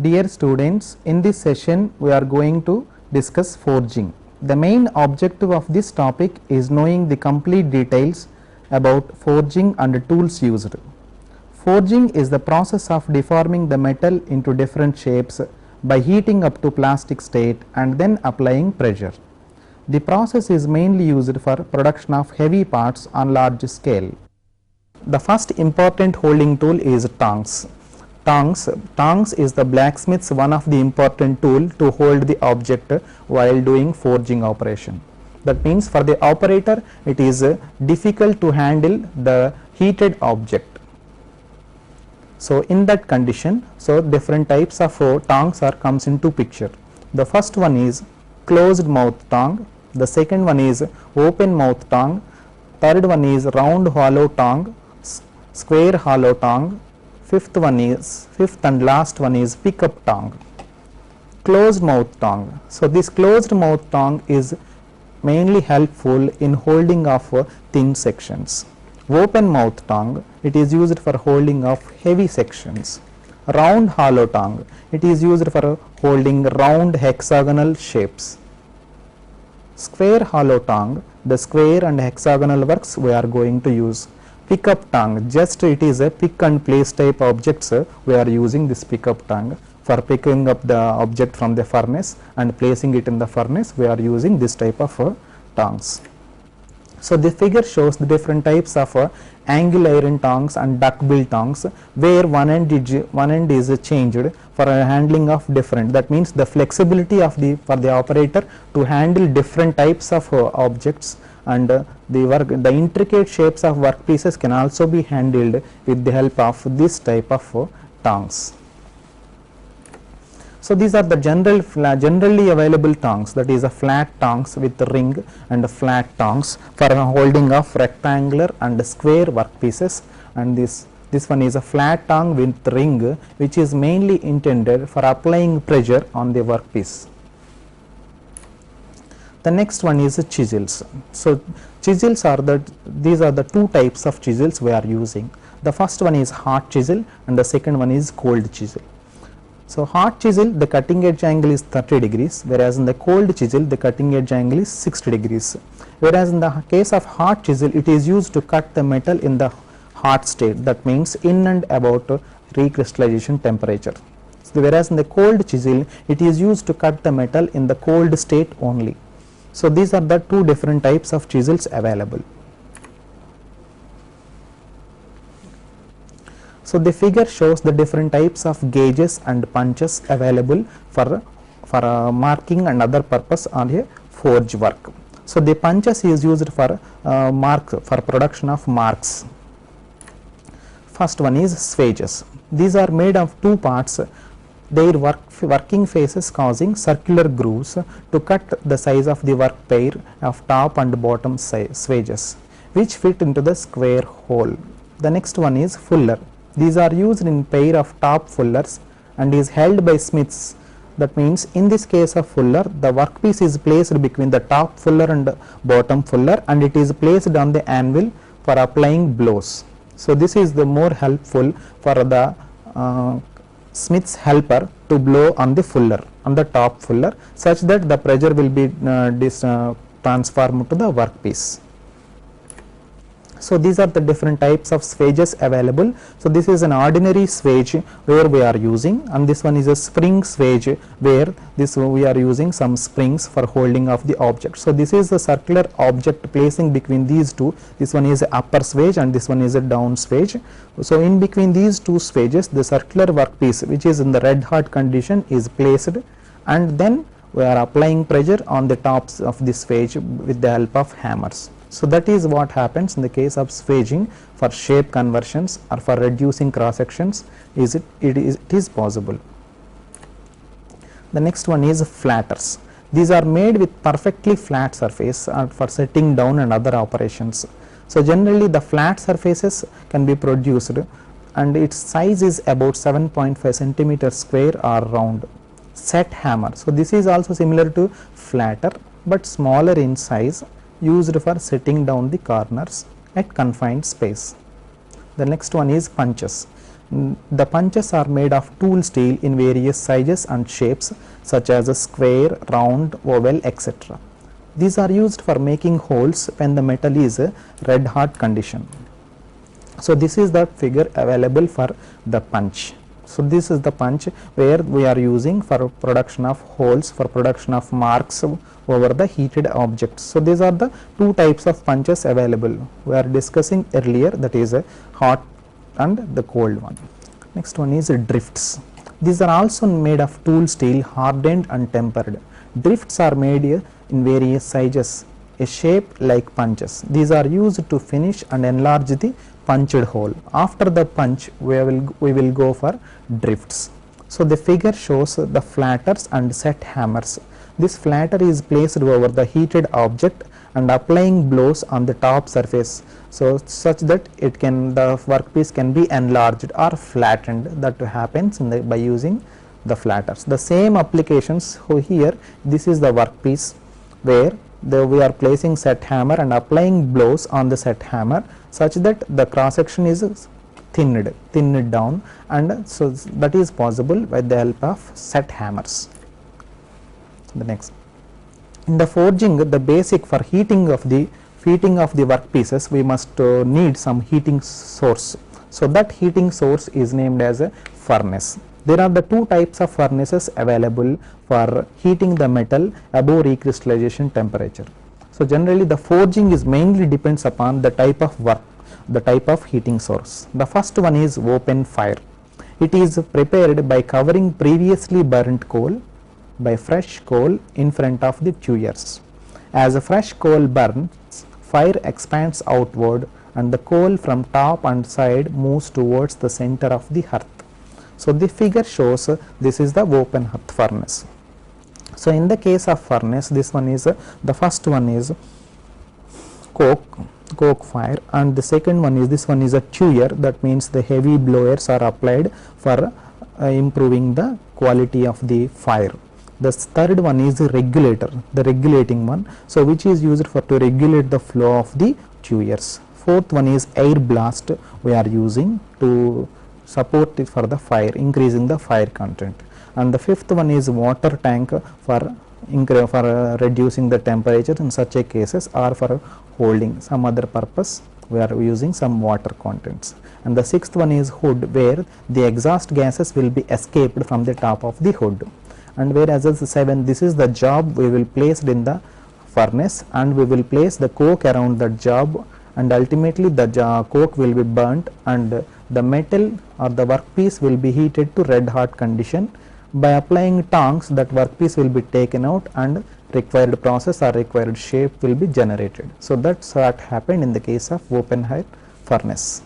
Dear students, in this session we are going to discuss forging. The main objective of this topic is knowing the complete details about forging and tools used. Forging is the process of deforming the metal into different shapes by heating up to plastic state and then applying pressure. The process is mainly used for production of heavy parts on large scale. The first important holding tool is tongs. Tongs is the blacksmith's one of the important tool to hold the object while doing forging operation. That means for the operator it is difficult to handle the heated object. So in that condition, so different types of tongs are comes into picture. The first one is closed mouth tong, the second one is open mouth tong, third one is round hollow tong, square hollow tong, fifth and last one is pickup tong. Closed mouth tong. So this closed mouth tong is mainly helpful in holding of thin sections. Open mouth tong, it is used for holding of heavy sections. Round hollow tong, it is used for holding round hexagonal shapes. Square hollow tong, the square and hexagonal works we are going to use. Pickup tong, just it is a pick and place type objects, we are using this pickup tong for picking up the object from the furnace and placing it in the furnace. We are using this type of tongs. So the figure shows the different types of angle iron tongs and duckbill tongs, where one end is changed for handling of different. That means the flexibility of for the operator to handle different types of objects, and the intricate shapes of workpieces can also be handled with the help of this type of tongs. So these are the generally available tongs, that is a flat tongs with a ring and a flat tongs for holding of rectangular and square workpieces, and this one is a flat tong with ring which is mainly intended for applying pressure on the workpiece. The next one is chisels. So chisels are these are the two types of chisels we are using. The first one is hot chisel and the second one is cold chisel. So hot chisel, the cutting edge angle is 30 degrees, whereas in the cold chisel the cutting edge angle is 60 degrees. Whereas in the case of hot chisel, it is used to cut the metal in the hot state, that means in and about recrystallization temperature. So whereas in the cold chisel, it is used to cut the metal in the cold state only. So these are the two different types of chisels available. So the figure shows the different types of gauges and punches available for marking and other purpose on a forge work. So the punches is used for production of marks. First one is swages. These are made of two parts, their working faces causing circular grooves to cut the size of the work pair of top and bottom swages, which fit into the square hole. The next one is fuller. These are used in pair of top fullers and is held by smiths. That means in this case of fuller, the workpiece is placed between the top fuller and bottom fuller, and it is placed on the anvil for applying blows. So this is the more helpful for the smith's helper to blow on the fuller, on the top fuller, such that the pressure will be transformed to the workpiece. So these are the different types of swages available. So this is an ordinary swage where we are using, and this one is a spring swage where we are using some springs for holding of the object. So this is a circular object placing between these two. This one is a upper swage and this one is a down swage. So in between these two swages, the circular workpiece, which is in the red hot condition, is placed, and then we are applying pressure on the tops of this swage with the help of hammers. So that is what happens in the case of swaging for shape conversions or for reducing cross sections. It is possible. The next one is flatters. These are made with perfectly flat surface for setting down and other operations. So generally the flat surfaces can be produced, and its size is about 7.5 centimeters square or round. Set hammer. So this is also similar to flatter but smaller in size, used for setting down the corners at confined space. The next one is punches. The punches are made of tool steel in various sizes and shapes such as a square, round, oval, etc. These are used for making holes when the metal is a red hot condition. So this is the figure available for the punch. So this is the punch where we are using for production of holes, for production of marks over the heated objects. So these are the two types of punches available we are discussing earlier, that is a hot and the cold one. Next one is drifts. These are also made of tool steel, hardened and tempered. Drifts are made in various sizes, a shape like punches. These are used to finish and enlarge the punched hole. After the punch we will go for drifts. So the figure shows the flatters and set hammers. This flatter is placed over the heated object and applying blows on the top surface, so such that it can, the workpiece can be enlarged or flattened. That happens by using the flatters. The same applications here, this is the workpiece where we are placing set hammer and applying blows on the set hammer such that the cross section is thinned down, and so that is possible with the help of set hammers. The next, in the forging, the basic for heating of the workpieces, we must need some heating source. So that heating source is named as a furnace. There are the two types of furnaces available for heating the metal above recrystallization temperature. So generally the forging is mainly depends upon the type of work, the type of heating source. The first one is open fire. It is prepared by covering previously burnt coal by fresh coal in front of the tuyeres. As a fresh coal burns, fire expands outward and the coal from top and side moves towards the center of the hearth. So the figure shows this is the open hearth furnace. So in the case of furnace, this one is the first one is coke fire, and the second one is, this one is a tuyer, that means the heavy blowers are applied for improving the quality of the fire. The third one is a regulator, the regulating one, so which is used for to regulate the flow of the tuyers. Fourth one is air blast, we are using to support it for the fire, increasing the fire content. And the fifth one is water tank for reducing the temperature in such a cases, or for holding some other purpose we are using some water contents. And the sixth one is hood, where the exhaust gases will be escaped from the top of the hood. And whereas the seventh, this is the job we will place in the furnace, and we will place the coke around that job, and ultimately the coke will be burnt and the metal or the workpiece will be heated to red hot condition. By applying tongs, that workpiece will be taken out and required process or required shape will be generated. So that's what happened in the case of open heat furnace.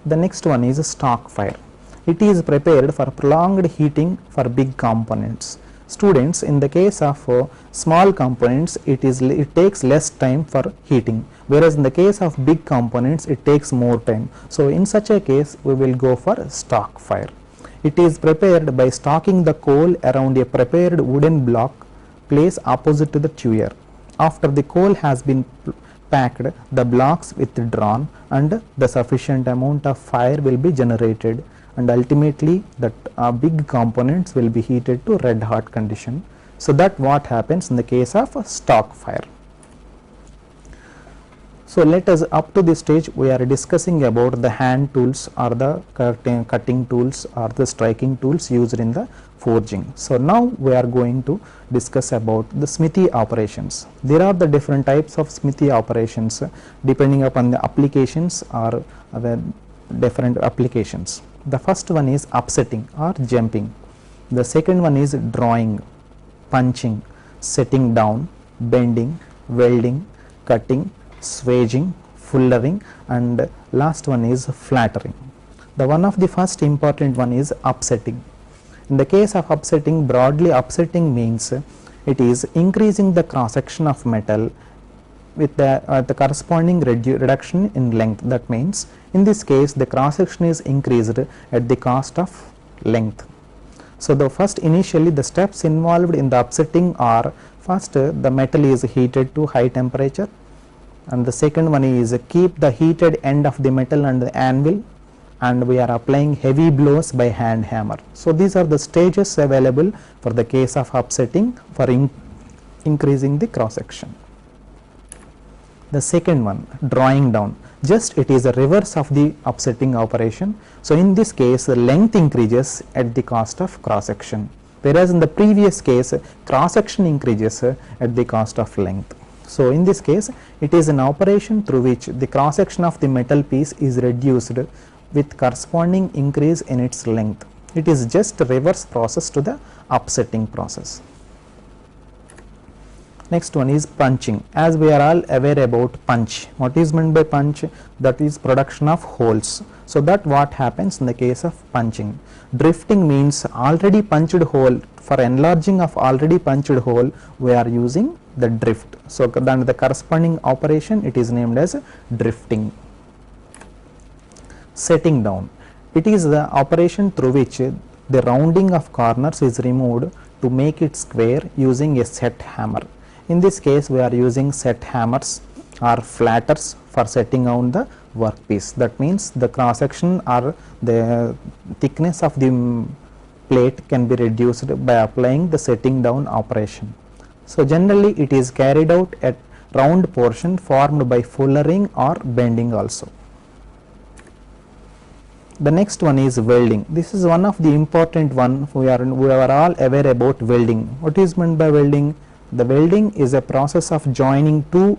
The next one is stock fire. It is prepared for prolonged heating for big components. Students, in the case of small components, it takes less time for heating, whereas in the case of big components it takes more time. So in such a case we will go for stock fire. It is prepared by stocking the coal around a prepared wooden block placed opposite to the tuyer. After the coal has been packed, the blocks withdrawn and the sufficient amount of fire will be generated, and ultimately that big components will be heated to red hot condition. So that what happens in the case of stock fire. So let us, up to this stage we are discussing about the hand tools or the cutting tools or the striking tools used in the forging. So now we are going to discuss about the smithy operations. There are the different types of smithy operations depending upon the applications or the different applications. The first one is upsetting or jumping. The second one is drawing, punching, setting down, bending, welding, cutting, swaging, fullering, and last one is flattering. The one of the first important one is upsetting. In the case of upsetting, broadly upsetting means it is increasing the cross section of metal with the corresponding reduction in length. That means in this case the cross section is increased at the cost of length. So the first, initially the steps involved in the upsetting are, first the metal is heated to high temperature, and the second one is keep the heated end of the metal and the anvil, and we are applying heavy blows by hand hammer. So these are the stages available for the case of upsetting for increasing the cross section. The second one, drawing down, just it is a reverse of the upsetting operation. So in this case the length increases at the cost of cross section, whereas in the previous case cross section increases at the cost of length. So in this case it is an operation through which the cross section of the metal piece is reduced with corresponding increase in its length. It is just a reverse process to the upsetting process. Next one is punching. As we are all aware about punch, what is meant by punch? That is production of holes. So that what happens in the case of punching. Drifting means already punched hole. For enlarging of already punched hole we are using the drift. So then the corresponding operation it is named as drifting. Setting down, it is the operation through which the rounding of corners is removed to make it square using a set hammer. In this case we are using set hammers or flatters for setting down the workpiece. That means the cross section or the thickness of the plate can be reduced by applying the setting down operation. So generally it is carried out at round portion formed by fullering or bending also. The next one is welding. This is one of the important one. We are all aware about welding. What is meant by welding? The welding is a process of joining two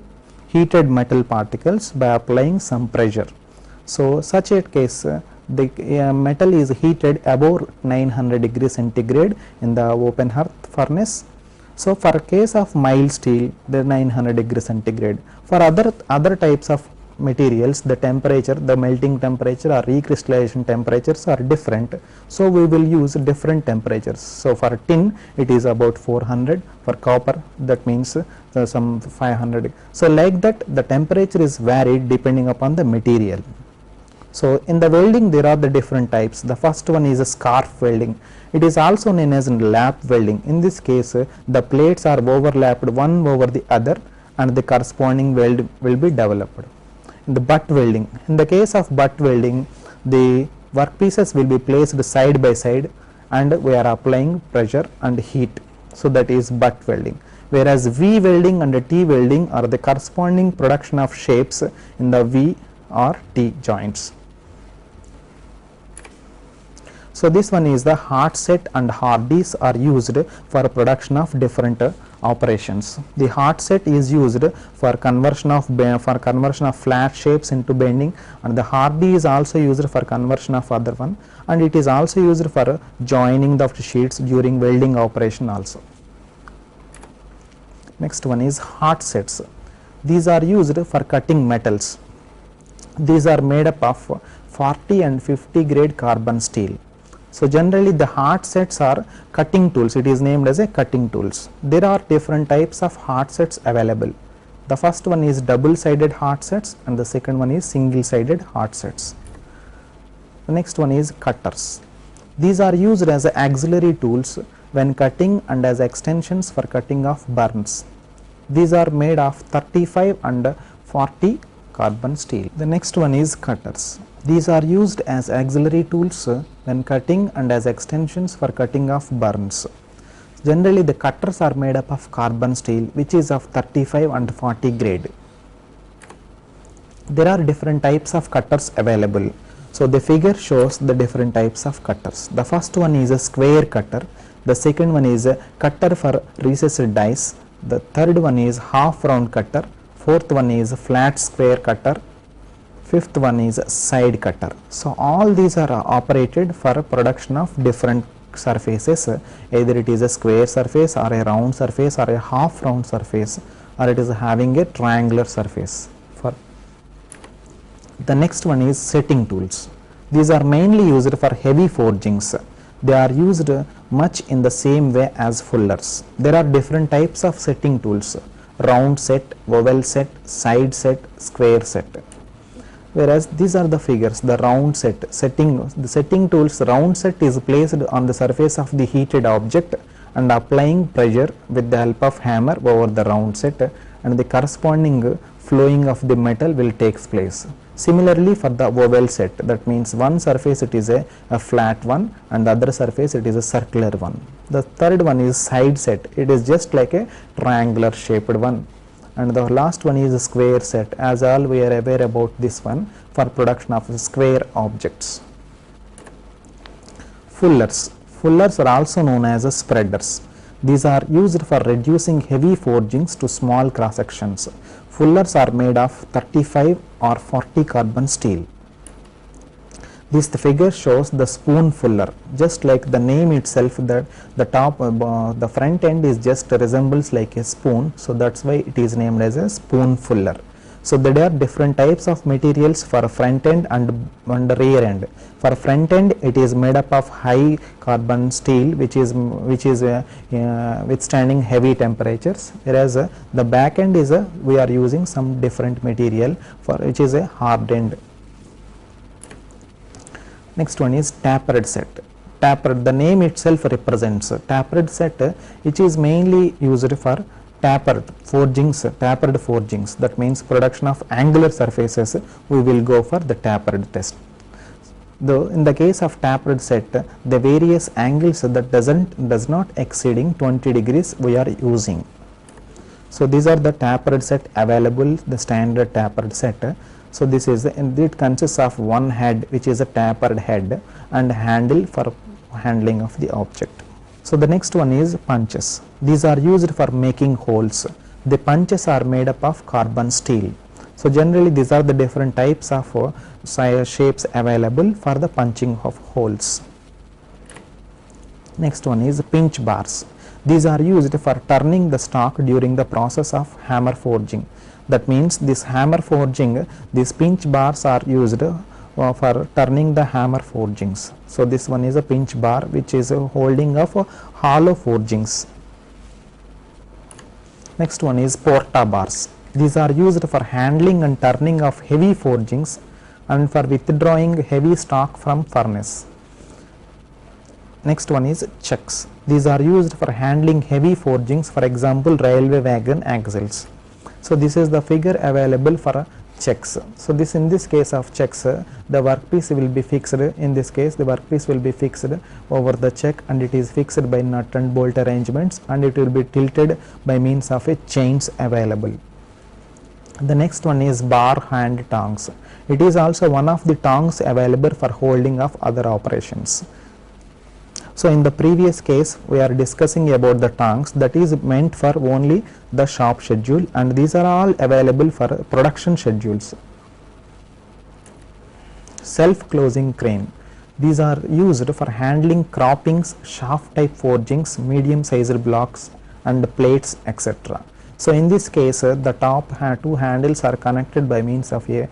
heated metal particles by applying some pressure. So such a case the metal is heated above 900 degrees centigrade in the open hearth furnace. So for a case of mild steel the 900 degrees centigrade. For other types of materials the temperature, the melting temperature or recrystallization temperatures are different. So we will use different temperatures. So for tin it is about 400, for copper that means some 500. So like that the temperature is varied depending upon the material. So in the welding there are the different types. The first one is a scarf welding. It is also known as lap welding. In this case the plates are overlapped one over the other and the corresponding weld will be developed. The butt welding. In the case of butt welding, the workpieces will be placed side by side and we are applying pressure and heat. So that is butt welding. Whereas V welding and T welding are the corresponding production of shapes in the V or T joints. So this one is the hard set and hardies are used for production of different operations. The hard set is used for conversion of flat shapes into bending, and the hardy is also used for conversion of other one, and it is also used for joining the sheets during welding operation also. Next one is hard sets. These are used for cutting metals. These are made up of 40 and 50 grade carbon steel. So generally the hard sets are cutting tools. It is named as a cutting tools. There are different types of hard sets available. The first one is double sided hard sets and the second one is single sided hard sets. The next one is cutters. These are used as auxiliary tools when cutting and as extensions for cutting of burns. These are made of 35 and 40 carbon steel. The next one is cutters. These are used as auxiliary tools when cutting and as extensions for cutting of burns. Generally the cutters are made up of carbon steel which is of 35 and 40 grade. There are different types of cutters available. So the figure shows the different types of cutters. The first one is a square cutter. The second one is a cutter for recessed dies. The third one is half round cutter. Fourth one is flat square cutter. Fifth one is side cutter. So all these are operated for production of different surfaces, either it is a square surface or a round surface or a half round surface, or it is having a triangular surface. For the next one is setting tools. These are mainly used for heavy forgings. They are used much in the same way as fullers. There are different types of setting tools: round set, oval set, side set, square set. Whereas these are the figures. The round set, the setting tools, round set is placed on the surface of the heated object and applying pressure with the help of hammer over the round set, and the corresponding flowing of the metal will takes place. Similarly for the oval set, that means one surface it is a flat one and the other surface it is a circular one. The third one is side set, it is just like a triangular shaped one. And the last one is a square set, as all we are aware about this one for production of square objects. Fullers. Fullers are also known as spreaders. These are used for reducing heavy forgings to small cross sections. Fullers are made of 35 or 40 carbon steel. This figure shows the spoon fuller, just like the name itself, that the front end is just resembles like a spoon, so that's why it is named as a spoon fuller. So there are different types of materials for front end and rear end. For front end it is made up of high carbon steel which is withstanding heavy temperatures, whereas the back end is we are using some different material for which is a hardened. Next one is tapered set. Tapered, the name itself represents tapered set, which is mainly used for tapered forgings, that means production of angular surfaces. We will go for the tapered test. Though in the case of tapered set, the various angles that does not exceeding 20 degrees we are using. So these are the tapered set available, the standard tapered set. So this is it consists of one head which is a tapered head and handle for handling of the object. So the next one is punches. These are used for making holes. The punches are made up of carbon steel. So generally these are the different types of shapes available for the punching of holes. Next one is pinch bars. These are used for turning the stock during the process of hammer forging. That means this hammer forging, these pinch bars are used for turning the hammer forgings. So this one is a pinch bar which is a holding of hollow forgings. Next one is porta bars. These are used for handling and turning of heavy forgings and for withdrawing heavy stock from furnace. Next one is chucks. These are used for handling heavy forgings, for example railway wagon axles. So this is the figure available for chucks. So in this case of chucks, the workpiece will be fixed. In this case the workpiece will be fixed over the chuck and it is fixed by nut and bolt arrangements and it will be tilted by means of a chains available. The next one is bar hand tongs. It is also one of the tongs available for holding of other operations. So in the previous case we are discussing about the tongs that is meant for only the shop schedule, and these are all available for production schedules. Self-closing crane. These are used for handling croppings, shaft type forgings, medium sized blocks and plates, etc. So in this case the top two handles are connected by means of a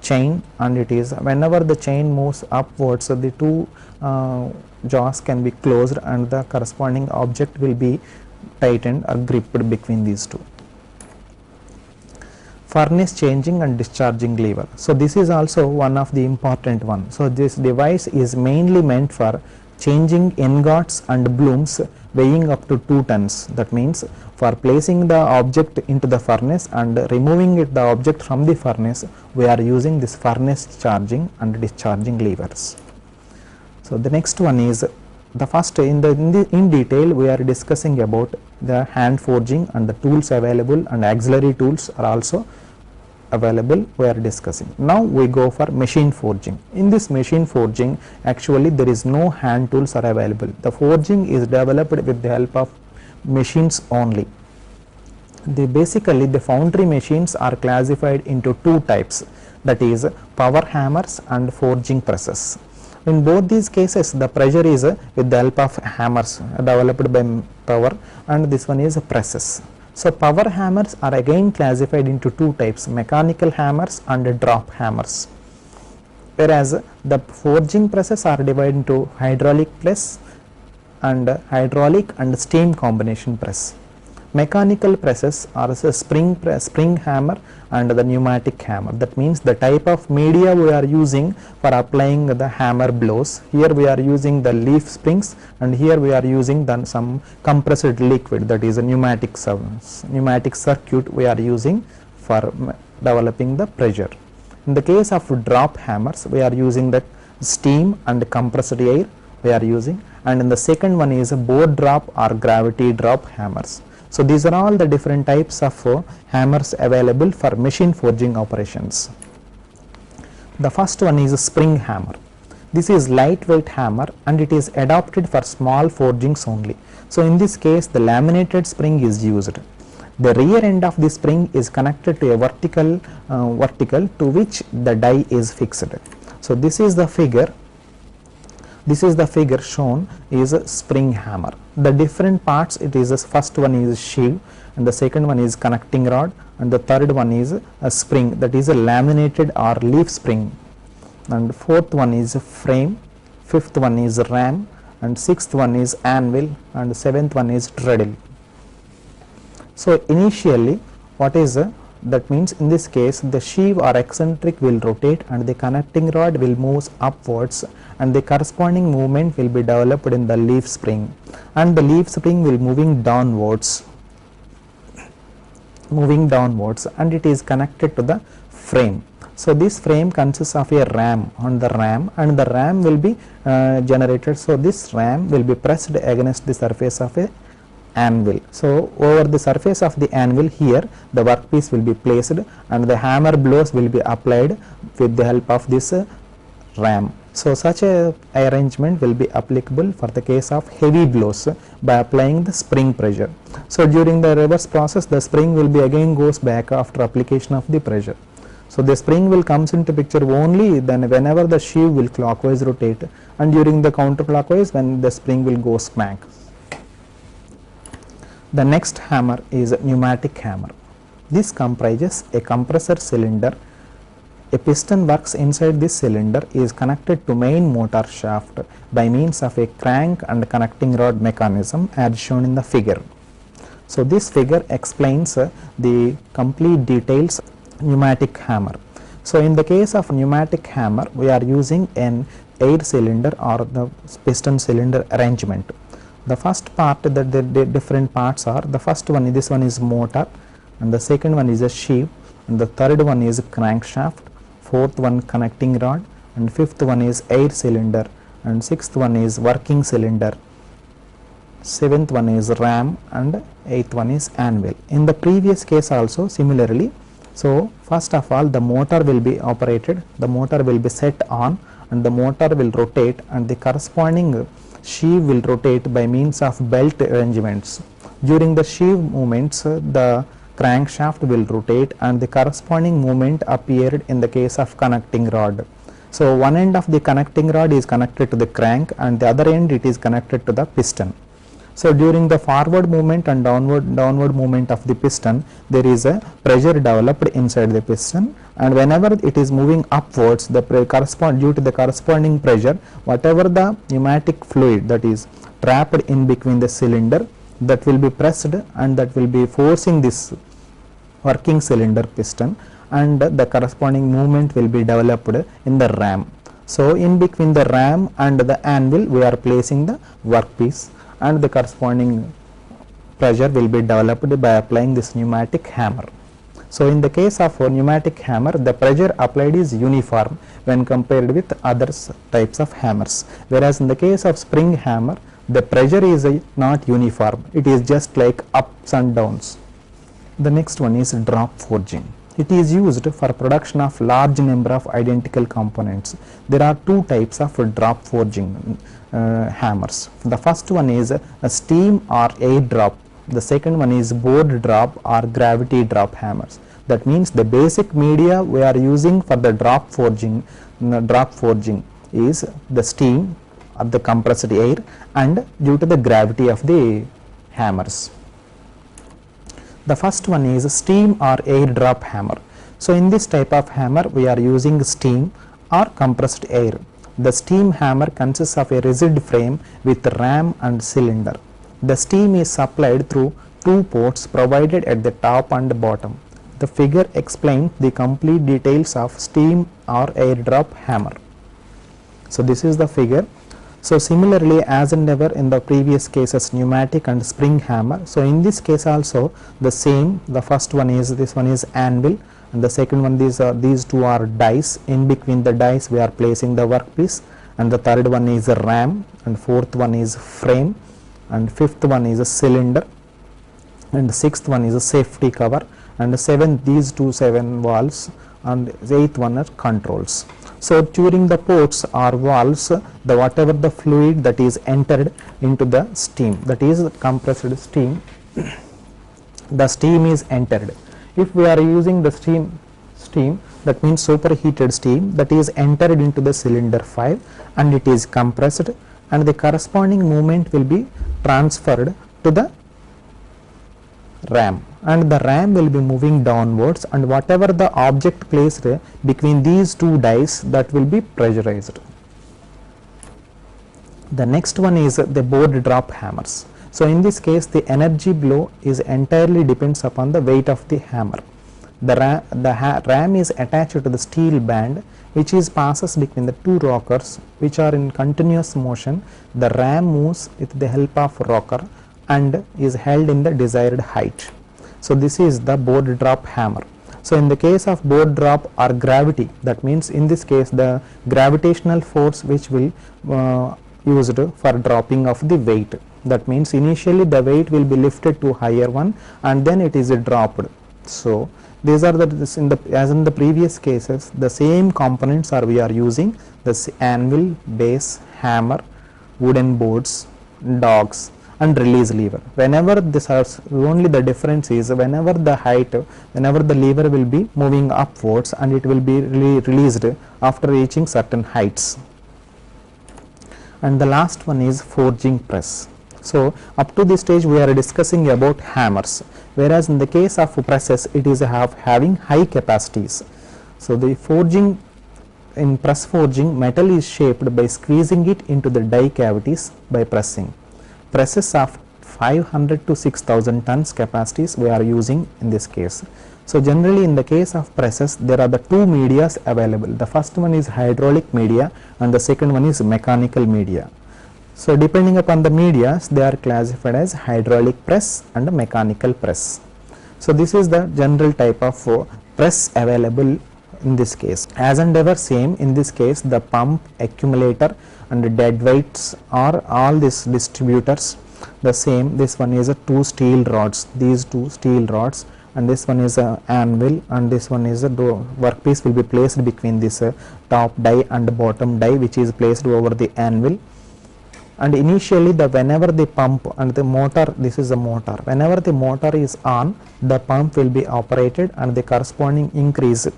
chain, and it is whenever the chain moves upwards, the two jaws can be closed and the corresponding object will be tightened or gripped between these two. Furnace changing and discharging lever. So this is also one of the important one. So this device is mainly meant for changing ingots and blooms weighing up to 2 tons. That means for placing the object into the furnace and removing the object from the furnace, we are using this furnace charging and discharging levers. So the next one is the first in detail we are discussing about the hand forging and the tools available, and auxiliary tools are also available we are discussing. Now we go for machine forging. In this machine forging actually there is no hand tools are available. The forging is developed with the help of machines only. Basically the foundry machines are classified into two types, that is power hammers and forging presses. In both these cases the pressure is with the help of hammers developed by power, and this one is presses. So power hammers are again classified into two types, mechanical hammers and drop hammers, whereas the forging presses are divided into hydraulic and steam combination press. Mechanical presses are a spring hammer and the pneumatic hammer. That means the type of media we are using for applying the hammer blows. Here we are using the leaf springs, and here we are using some compressed liquid, that is a pneumatic circuit we are using for developing the pressure. In the case of drop hammers, we are using the steam and compressed air we are using, and in the second one is a bore drop or gravity drop hammers. So these are all the different types of hammers available for machine forging operations. The first one is a spring hammer. This is lightweight hammer and it is adopted for small forgings only. So in this case the laminated spring is used. The rear end of the spring is connected to a vertical to which the die is fixed. So this is the figure. This is the figure shown is a spring hammer. The different parts, it is, first one is sheave, and the second one is connecting rod, and the third one is a spring, that is a laminated or leaf spring, and fourth one is a frame, fifth one is a ram, and sixth one is anvil, and seventh one is treadle. So initially what is that means in this case the sheave or eccentric will rotate and the connecting rod will move upwards, and the corresponding movement will be developed in the leaf spring, and the leaf spring will moving downwards, and it is connected to the frame. So this frame consists of a ram on the ram, and the ram will be generated. So this ram will be pressed against the surface of a anvil. So over the surface of the anvil here the workpiece will be placed and the hammer blows will be applied with the help of this ram. So such a arrangement will be applicable for the case of heavy blows by applying the spring pressure. So during the reverse process the spring will be again goes back after application of the pressure. So the spring will comes into picture only then whenever the sheave will clockwise rotate, and during the counterclockwise when the spring will go smack. The next hammer is a pneumatic hammer. This comprises a compressor cylinder. A piston works inside this cylinder is connected to main motor shaft by means of a crank and connecting rod mechanism as shown in the figure. So this figure explains the complete details of pneumatic hammer. So in the case of pneumatic hammer we are using an air cylinder or the piston cylinder arrangement. The first part, the different parts are, the first one, this one is motor, and the second one is a sheave, and the third one is crankshaft, fourth one connecting rod, and fifth one is air cylinder, and sixth one is working cylinder, seventh one is ram, and eighth one is anvil. In the previous case also similarly, so first of all the motor will be operated, the motor will be set on, and the motor will rotate, and the corresponding sheave will rotate by means of belt arrangements. During the sheave movements the crankshaft will rotate and the corresponding movement appeared in the case of connecting rod. So one end of the connecting rod is connected to the crank and the other end it is connected to the piston. So during the forward movement and downward movement of the piston there is a pressure developed inside the piston, and whenever it is moving upwards the due to the corresponding pressure whatever the pneumatic fluid that is trapped in between the cylinder that will be pressed and that will be forcing this working cylinder piston, and the corresponding movement will be developed in the ram. So in between the ram and the anvil we are placing the workpiece, and the corresponding pressure will be developed by applying this pneumatic hammer. So in the case of a pneumatic hammer the pressure applied is uniform when compared with other types of hammers, whereas in the case of spring hammer the pressure is not uniform, it is just like ups and downs. The next one is drop forging. It is used for production of large number of identical components. There are two types of drop forging hammers. The first one is a steam or air drop. The second one is bore drop or gravity drop hammers. That means the basic media we are using for the drop forging is the steam or the compressed air and due to the gravity of the hammers. The first one is steam or air drop hammer. So in this type of hammer we are using steam or compressed air. The steam hammer consists of a rigid frame with ram and cylinder. The steam is supplied through two ports provided at the top and bottom. The figure explains the complete details of steam or air drop hammer. So this is the figure. So similarly, as and ever in the previous cases, pneumatic and spring hammer. So in this case also the same. The first one is, this one is anvil, and the second one, these two are dice. In between the dice we are placing the workpiece, and the third one is a ram, and fourth one is frame, and fifth one is a cylinder, and the sixth one is a safety cover, and the seventh, these two 7 valves, and the eighth one are controls. So during the ports or valves, the whatever the fluid that is entered into the steam, that is compressed steam, the steam is entered. If we are using the steam, that means superheated steam, that is entered into the cylinder 5 and it is compressed, and the corresponding movement will be transferred to the ram, and the ram will be moving downwards, and whatever the object placed between these two dies, that will be pressurized. The next one is the board drop hammers. So in this case the energy blow is entirely depends upon the weight of the hammer. The ram is attached to the steel band which is passes between the two rockers which are in continuous motion. The ram moves with the help of rocker and is held in the desired height. So this is the board drop hammer. So in the case of board drop or gravity, that means in this case the gravitational force which will used for dropping of the weight. That means initially the weight will be lifted to higher one and then it is dropped. So these are as in the previous cases, the same components are we are using, the anvil, base, hammer, wooden boards, dogs, and release lever. Whenever this has, only the difference is whenever the height, whenever the lever will be moving upwards and it will be released after reaching certain heights. And the last one is forging press. So up to this stage we are discussing about hammers, whereas in the case of presses it is having high capacities. So the forging, in press forging, metal is shaped by squeezing it into the die cavities by pressing. Presses of 500 to 6000 tons capacities we are using in this case. So generally in the case of presses there are the two medias available. The first one is hydraulic media and the second one is mechanical media. So depending upon the medias they are classified as hydraulic press and mechanical press. So this is the general type of press available in this case. As and ever same, in this case the pump, accumulator and the dead weights are all these distributors the same. This one is a two steel rods, these two steel rods, and this one is a anvil, and this one is a workpiece will be placed between this top die and bottom die which is placed over the anvil. And initially whenever the pump and the motor, this is a motor, whenever the motor is on, the pump will be operated and the corresponding increase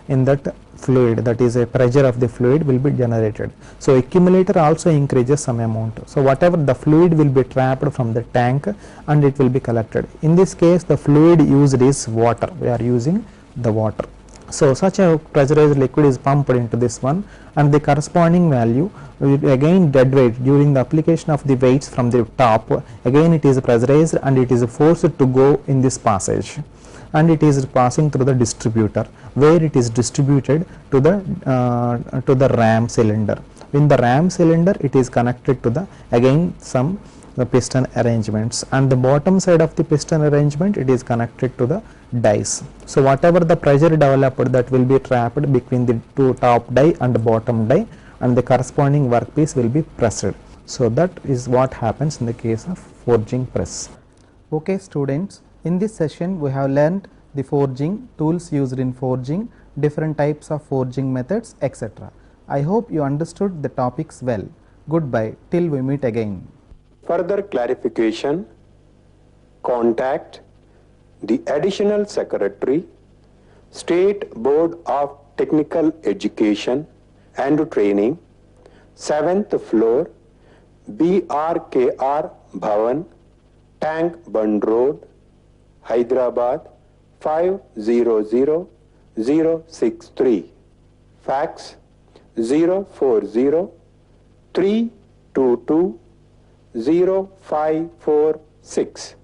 in that fluid, that is a pressure of the fluid will be generated. So accumulator also increases some amount. So whatever the fluid will be trapped from the tank and it will be collected. In this case the fluid used is water, we are using the water. So such a pressurized liquid is pumped into this one, and the corresponding value again dead weight during the application of the weights from the top, again it is pressurized and it is forced to go in this passage, and it is passing through the distributor where it is distributed to the ram cylinder. In the ram cylinder it is connected to the again some piston arrangements, and the bottom side of the piston arrangement it is connected to the dies. So whatever the pressure developed, that will be trapped between the two top die and the bottom die, and the corresponding workpiece will be pressed. So that is what happens in the case of forging press. Okay students, in this session we have learned the forging, tools used in forging, different types of forging methods, etc. I hope you understood the topics well. Goodbye till we meet again. Further clarification, contact the Additional Secretary, State Board of Technical Education and Training, 7th floor, BRKR Bhavan, Tank Bund Road, Hyderabad 500063. Fax 040 322 0546.